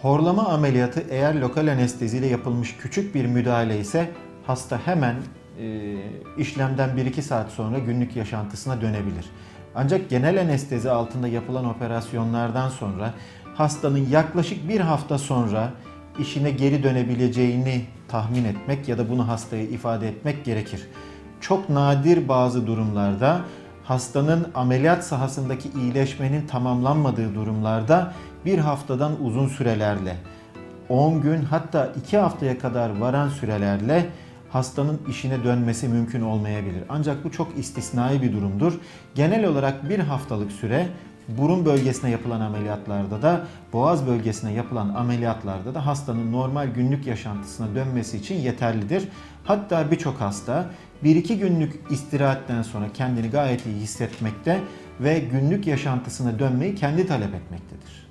Horlama ameliyatı eğer lokal anesteziyle yapılmış küçük bir müdahale ise hasta hemen işlemden 1-2 saat sonra günlük yaşantısına dönebilir. Ancak genel anestezi altında yapılan operasyonlardan sonra hastanın yaklaşık bir hafta sonra işine geri dönebileceğini tahmin etmek ya da bunu hastaya ifade etmek gerekir. Çok nadir bazı durumlarda hastanın ameliyat sahasındaki iyileşmenin tamamlanmadığı durumlarda bir haftadan uzun sürelerle 10 gün hatta 2 haftaya kadar varan sürelerle hastanın işine dönmesi mümkün olmayabilir. Ancak bu çok istisnai bir durumdur. Genel olarak bir haftalık süre burun bölgesine yapılan ameliyatlarda da, boğaz bölgesine yapılan ameliyatlarda da hastanın normal günlük yaşantısına dönmesi için yeterlidir. Hatta birçok hasta 1-2 günlük istirahatten sonra kendini gayet iyi hissetmekte ve günlük yaşantısına dönmeyi kendi talep etmektedir.